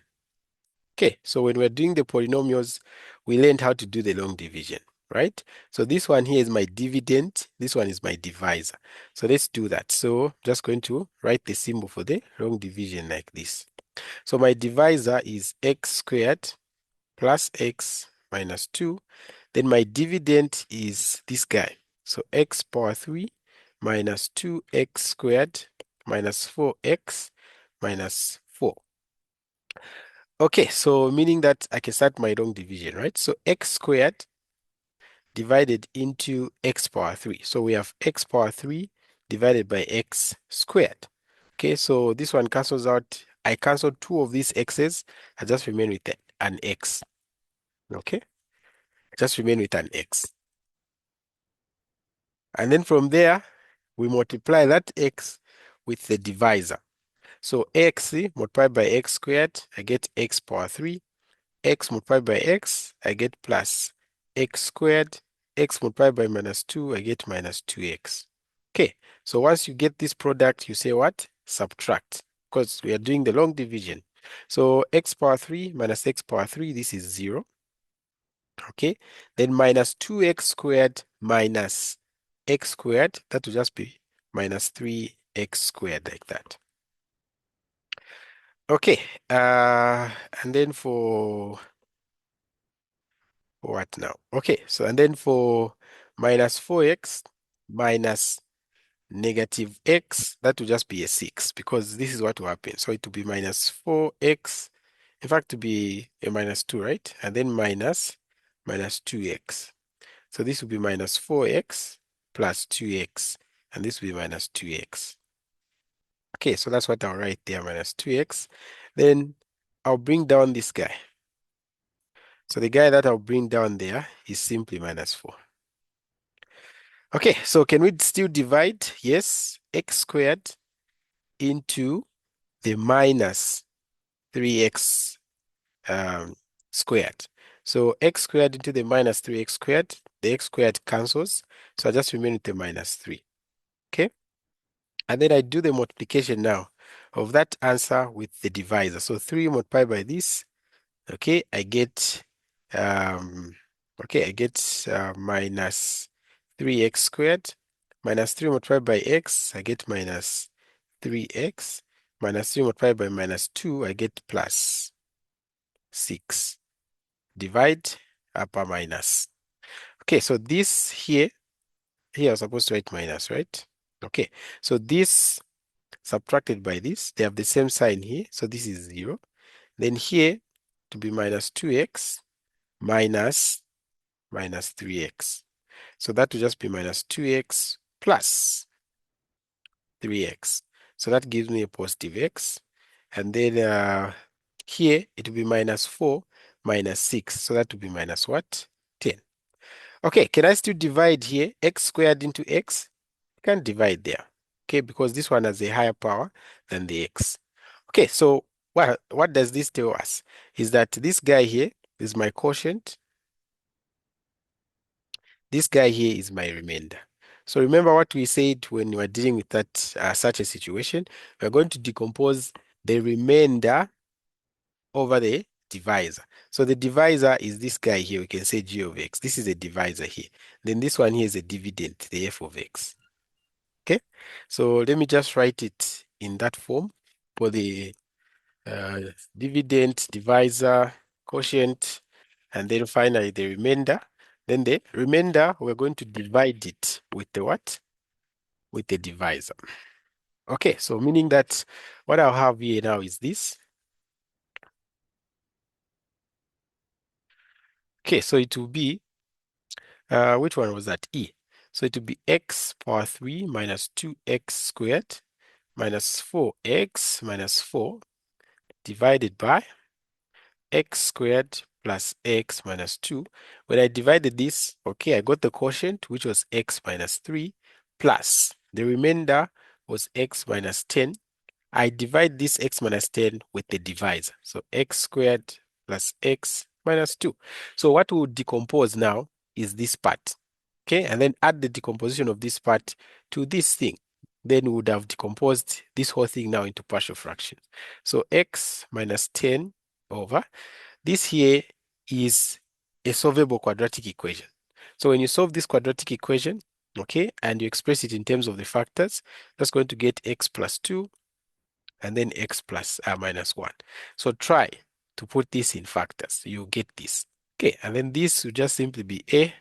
Okay, so when we're doing the polynomials, we learned how to do the long division, right? So this one here is my dividend. This one is my divisor. So let's do that. So just going to write the symbol for the long division like this. So my divisor is x squared plus x minus 2. Then my dividend is this guy. So x power 3 minus 2x squared minus 4x minus 4. Okay, so meaning that I can start my long division, right? So x squared divided into x power 3. So we have x power 3 divided by x squared. Okay, so this one cancels out. I cancel 2 of these x's. I just remain with an x. Okay, just remain with an x. And then from there, we multiply that x with the divisor. So x multiplied by x squared, I get x power 3. X multiplied by x, I get plus x squared. X multiplied by minus 2, I get minus 2x. Okay, so once you get this product, you say what? Subtract, because we are doing the long division. So x power 3 minus x power 3, this is 0. Okay, then minus 2x squared minus x squared, that will just be minus 3x squared like that. Okay, and then for what now? Okay, so and then for minus 4x minus negative x, that will just be a 6 because this is what will happen. So it will be minus 4x, in fact, to be a minus 2, right? And then minus 2x. So this will be minus 4x plus 2x, and this will be minus 2x. Okay, so that's what I'll write there, minus 2x. Then I'll bring down this guy. So the guy that I'll bring down there is simply minus 4. Okay, so can we still divide? Yes, x squared into the minus 3x squared. So x squared into the minus 3x squared, the x squared cancels. So I just remain with the minus 3. Okay, and then I do the multiplication now of that answer with the divisor. So 3 multiplied by this, okay, I get minus 3x squared minus 3 multiplied by x, I get minus 3x minus 3 multiplied by minus 2, I get plus 6. Divide upper minus. Okay, so this here I was supposed to write minus, right? Okay, so this subtracted by this, they have the same sign here, so this is 0. Then here to be minus 2x minus 3x. So that will just be minus 2x plus 3x. So that gives me a positive x. And then here it will be minus 4 minus 6. So that will be minus what? 10. Okay, can I still divide here? X squared into x? I can't divide there. Okay, because this one has a higher power than the x. Okay, so what does this tell us? Is that this guy here is my quotient. This guy here is my remainder. So remember what we said when we were dealing with that such a situation. We're going to decompose the remainder over the divisor. So the divisor is this guy here. We can say g of x. This is a divisor here. Then this one here is a dividend, the f of x. Okay, so let me just write it in that form for the dividend, divisor, quotient, and then finally the remainder. Then the remainder, we're going to divide it with the what? With the divisor. Okay, so meaning that what I'll have here now is this. Okay, so it will be, which one was that? E. So it will be x power 3 minus 2x squared minus 4x minus 4 divided by x squared plus x minus 2. When I divided this, okay, I got the quotient, which was x minus 3, plus the remainder was x minus 10. I divide this x minus 10 with the divisor. So x squared plus x minus 2. So what we'll decompose now is this part. Okay, and then add the decomposition of this part to this thing. Then we would have decomposed this whole thing now into partial fractions. So x minus 10 over this here is a solvable quadratic equation. So when you solve this quadratic equation, okay, and you express it in terms of the factors, that's going to get x plus 2 and then x plus minus 1. So try to put this in factors. You get this. Okay, and then this will just simply be a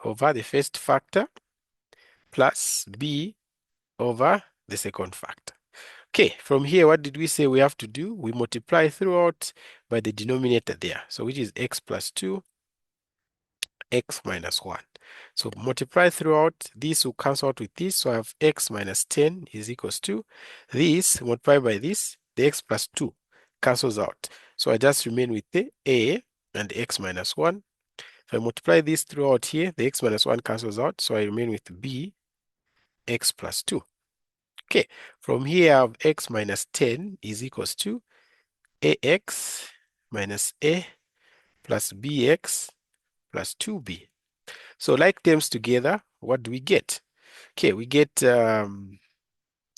over the first factor plus b over the second factor. Okay, from here, what did we say we have to do? We multiply throughout by the denominator there. So which is x plus 2, x minus 1. So multiply throughout, this will cancel out with this. So I have x minus 10 is equals to this, multiply by this, the x plus 2 cancels out. So I just remain with the a and the x minus 1. If I multiply this throughout here, the x minus 1 cancels out. So I remain with b, x plus 2. Okay, from here I have x minus 10 is equals to ax minus a plus bx plus 2b. So like terms together, what do we get? Okay, we get, I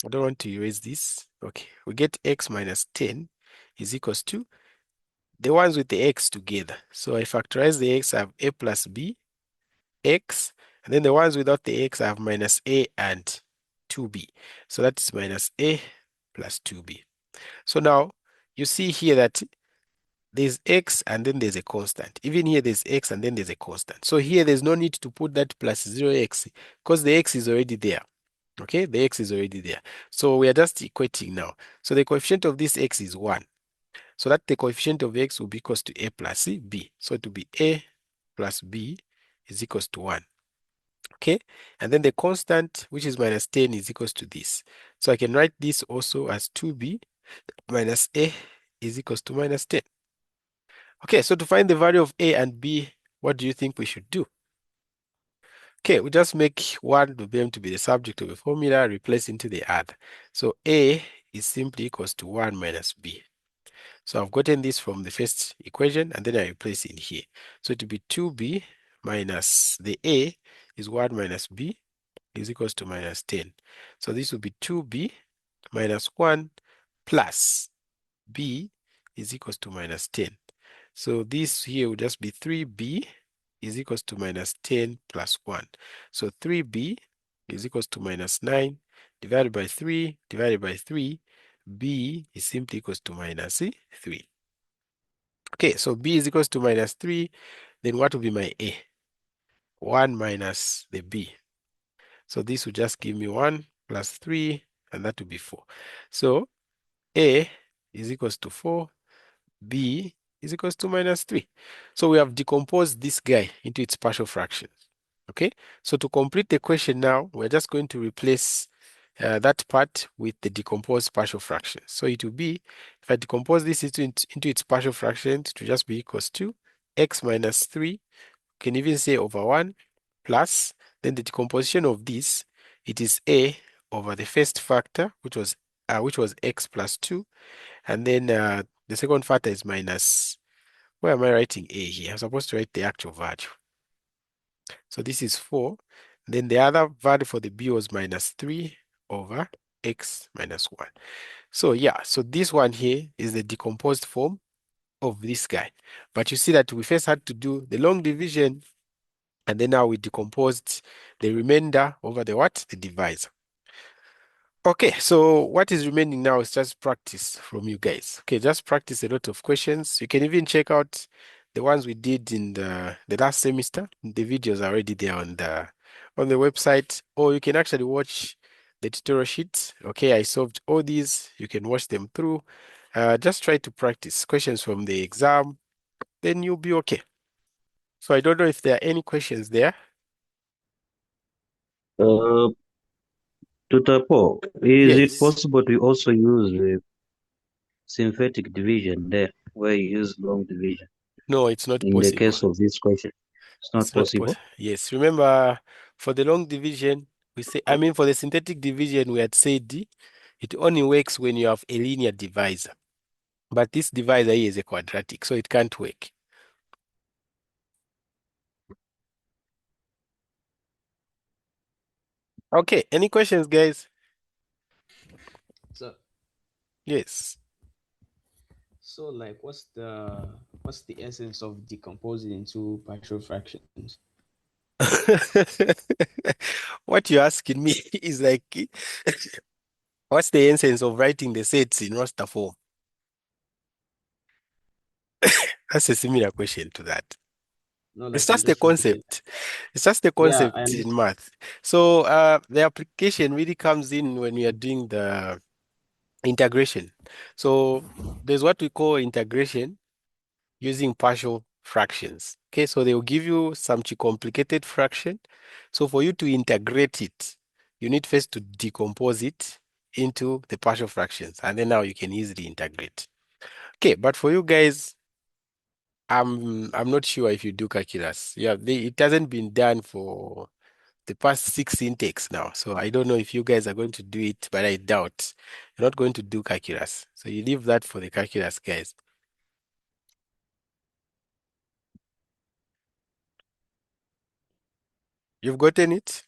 don't want to erase this. Okay, we get x minus 10 is equals to the ones with the x together. So I factorize the x, I have a plus b, x, and then the ones without the x, I have minus a and 2b. So that is minus a plus 2b. So now you see here that there's x and then there's a constant. Even here there's x and then there's a constant. So here there's no need to put that plus 0x because the x is already there. Okay, the x is already there. So we are just equating now. So the coefficient of this x is 1. So that the coefficient of x will be equals to a plus b. So it will be a plus b is equals to 1. Okay, and then the constant, which is minus 10, is equals to this. So I can write this also as 2b minus a is equals to minus 10. Okay, so to find the value of a and b, what do you think we should do? Okay, we just make one of them to be the subject of a formula, replace into the other. So a is simply equals to 1 minus b. So I've gotten this from the first equation, and then I replace in here. So it will be 2b minus the a is 1 minus b is equals to minus 10. So this will be 2b minus 1 plus b is equals to minus 10. So this here will just be 3b is equals to minus 10 plus 1. So 3b is equals to minus 9 divided by 3 divided by 3. B is simply equals to minus 3. Okay, so b is equals to minus 3. Then what will be my a? 1 minus the b. So this will just give me 1 plus 3, and that will be 4. So a is equals to 4. B is equals to minus 3. So we have decomposed this guy into its partial fractions. Okay, so to complete the question now, we're just going to replace that part with the decomposed partial fractions. So it will be, if I decompose this into its partial fractions, it will just be equals to x minus 3, can even say over 1, plus, then the decomposition of this, it is a over the first factor, which was x plus 2, and then the second factor is minus, where am I writing a here? I'm supposed to write the actual value. So this is 4. Then the other value for the b was minus 3 over x minus 1. So yeah, so this one here is the decomposed form of this guy. But you see that we first had to do the long division, and then now we decomposed the remainder over the what? The divisor. Okay, so what is remaining now is just practice from you guys. Okay, just practice a lot of questions. You can even check out the ones we did in the last semester. The videos are already there on the website, or you can actually watch the tutorial sheets. Okay, I solved all these. You can watch them through. Just try to practice questions from the exam, then you'll be okay. So I don't know if there are any questions there. Uh, Tutor Paul, is it Yes. possible to also use synthetic division there, where you use long division? No, it's not In the possible. case of this question, it's not It's not possible. Yes, remember for the long division, for the synthetic division, we had said it only works when you have a linear divisor. But this divisor here is a quadratic, so it can't work. Okay, any questions, guys? So, Yes. so like, what's the essence of decomposing into partial fractions? What you're asking me is like, what's the essence of writing the sets in roster form? That's a similar question to that. No, It's like I'm just the just repeating. concept. It's just the Yeah, I concept in understand. math. So the application really comes in when we are doing the integration. So there's what we call integration using partial fractions. Okay, so they will give you some complicated fraction. So for you to integrate it, you need first to decompose it into the partial fractions, and then now you can easily integrate. Okay, but for you guys, I'm not sure if you do calculus. Yeah, it hasn't been done for the past 6 intakes now. So I don't know if you guys are going to do it, but I doubt you're not going to do calculus. So you leave that for the calculus guys. You've gotten it?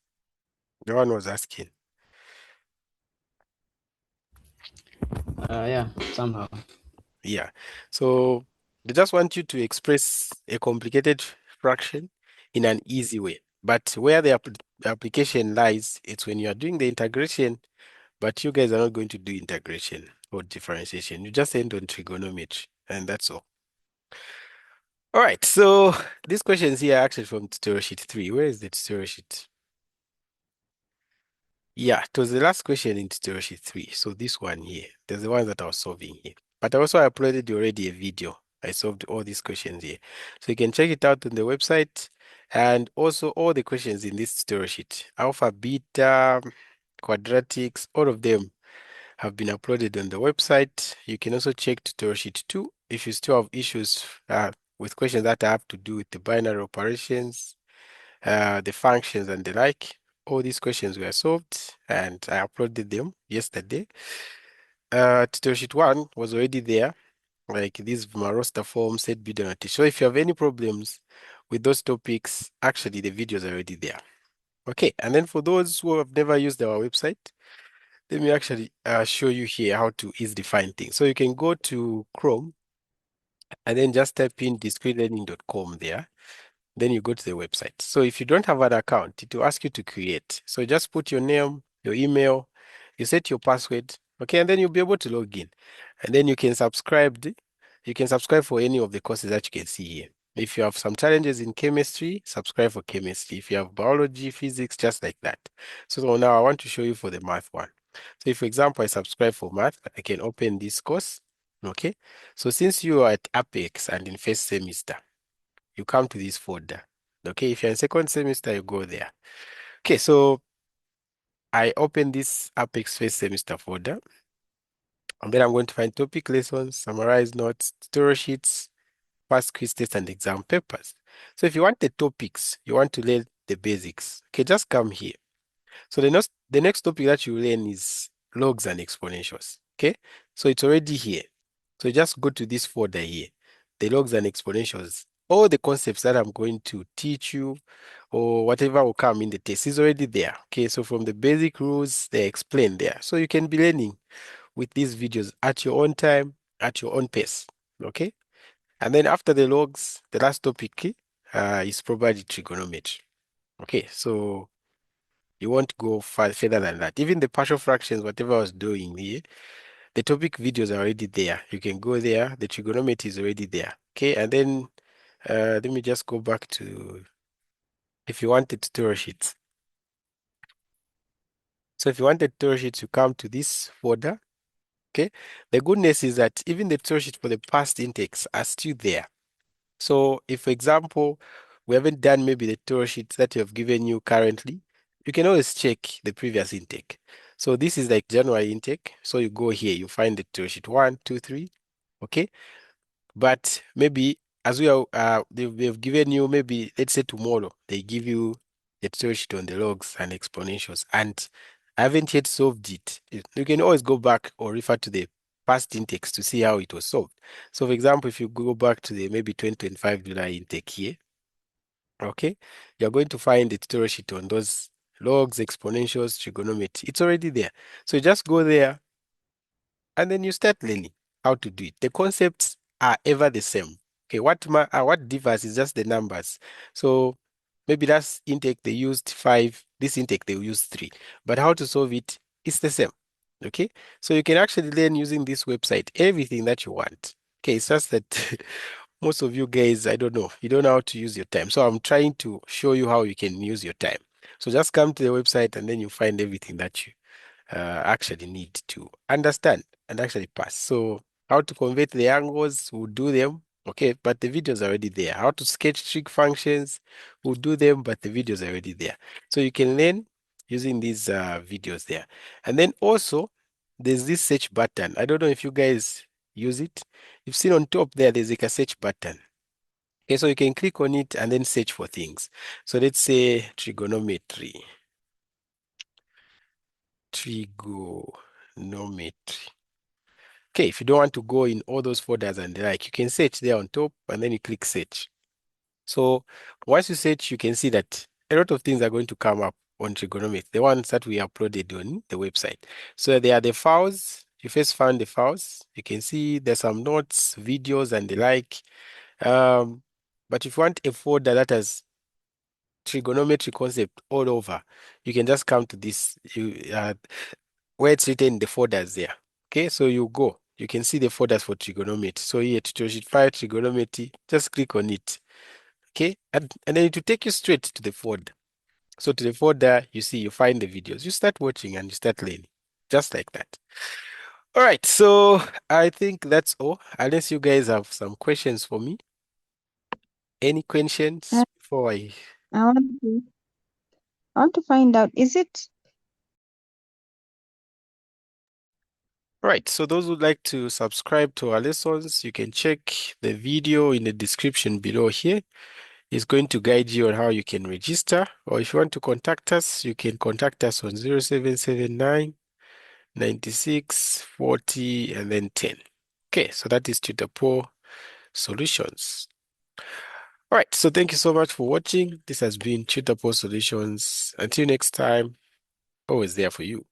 The one was asking. Yeah, somehow. Yeah. So they just want you to express a complicated fraction in an easy way. But where the application lies, it's when you are doing the integration, but you guys are not going to do integration or differentiation. You just end on trigonometry, and that's all. All right, so these questions here are actually from tutorial sheet 3. Where is the tutorial sheet? Yeah, it was the last question in tutorial sheet 3. So this one here, there's the ones that I was solving here. But I also uploaded already a video. I solved all these questions here. So you can check it out on the website. And also all the questions in this tutorial sheet, alpha, beta, quadratics, all of them have been uploaded on the website. You can also check tutorial sheet 2 if you still have issues with questions that have to do with the binary operations, the functions and the like. All these questions were solved and I uploaded them yesterday. Tutorial sheet 1 was already there, like this roster form, set video notice. So if you have any problems with those topics, actually the videos are already there. Okay, and then for those who have never used our website, let me actually show you here how to easily find things. So you can go to Chrome and then just type in discretelearning.com there. Then you go to the website. So if you don't have an account, it will ask you to create. So just put your name, your email, you set your password, okay, and then you'll be able to log in. And then you can subscribe. You can subscribe for any of the courses that you can see here. If you have some challenges in chemistry, subscribe for chemistry. If you have biology, physics, just like that. So now I want to show you for the math one. So if, for example, I subscribe for math, I can open this course, okay? So since you are at Apex and in first semester, you come to this folder. Okay, if you're in second semester, you go there. Okay, so I open this Apex first semester folder, and then I'm going to find topic lessons, summarize notes, tutorial sheets, past quiz tests, and exam papers. So if you want the topics, you want to learn the basics, okay, just come here. So the next topic that you learn is logs and exponentials, okay? So it's already here. So just go to this folder here, the logs and exponentials. All the concepts that I'm going to teach you or whatever will come in the test is already there. Okay, so from the basic rules, they're explained there. So you can be learning with these videos at your own time, at your own pace. Okay, and then after the logs, the last topic is probably trigonometry. Okay, so you won't go further than that. Even the partial fractions, whatever I was doing here, the topic videos are already there. You can go there. The trigonometry is already there. Okay, and then let me just go back to if you want the tutorial sheets. So if you want the tutorial sheets, you come to this folder. Okay. The goodness is that even the tutorial sheets for the past intakes are still there. So if, for example, we haven't done maybe the tutorial sheets that you have given you currently, you can always check the previous intake. So this is like January intake. So you go here, you find the tutorial sheet 1, 2, 3. Okay. But maybe as we are, they've given you maybe, let's say tomorrow, they give you the tutorial sheet on the logs and exponentials, and I haven't yet solved it. You can always go back or refer to the past intakes to see how it was solved. So, for example, if you go back to the maybe 2025 July intake here, okay, you're going to find the tutorial sheet on those logs, exponentials, trigonometry. It's already there. So you just go there and then you start learning how to do it. The concepts are ever the same. Okay, what differs is just the numbers. So maybe that's intake they used 5, this intake they use 3, but how to solve it is the same. Okay, so you can actually learn using this website everything that you want. Okay, it's just that most of you guys, I don't know, you don't know how to use your time. So I'm trying to show you how you can use your time. So just come to the website and then you find everything that you actually need to understand and actually pass. So how to convert the angles, we'll do them. Okay, but the videos are already there. How to sketch trig functions, we'll do them, but the videos are already there. So you can learn using these videos there. And then also, there's this search button. I don't know if you guys use it. You've seen on top there, there's like a search button. Okay, so you can click on it and then search for things. So let's say trigonometry. Trigonometry. Okay, if you don't want to go in all those folders and the like, you can search there on top and then you click search. So once you search, you can see that a lot of things are going to come up on trigonometry, the ones that we uploaded on the website. So there are the files. You first found the files. You can see there's some notes, videos, and the like. But if you want a folder that has trigonometry concept all over, you can just come to this. where it's written the folders there. Okay, so you can see the folders for trigonometry. So here, tutorial sheet 5, trigonometry, just click on it. Okay, and then it will take you straight to the folder. So to the folder, you find the videos. You start watching and you start learning, just like that. All right, so I think that's all. Unless you guys have some questions for me. Any questions before I... I want to, I want to find out, is it Right, so those who'd like to subscribe to our lessons, you can check the video in the description below here. It's going to guide you on how you can register, or if you want to contact us, you can contact us on 0779 96 40 and then 10. Okay, so that is Tutor Solutions. All right, so thank you so much for watching. This has been Tutor Solutions. Until next time, always there for you.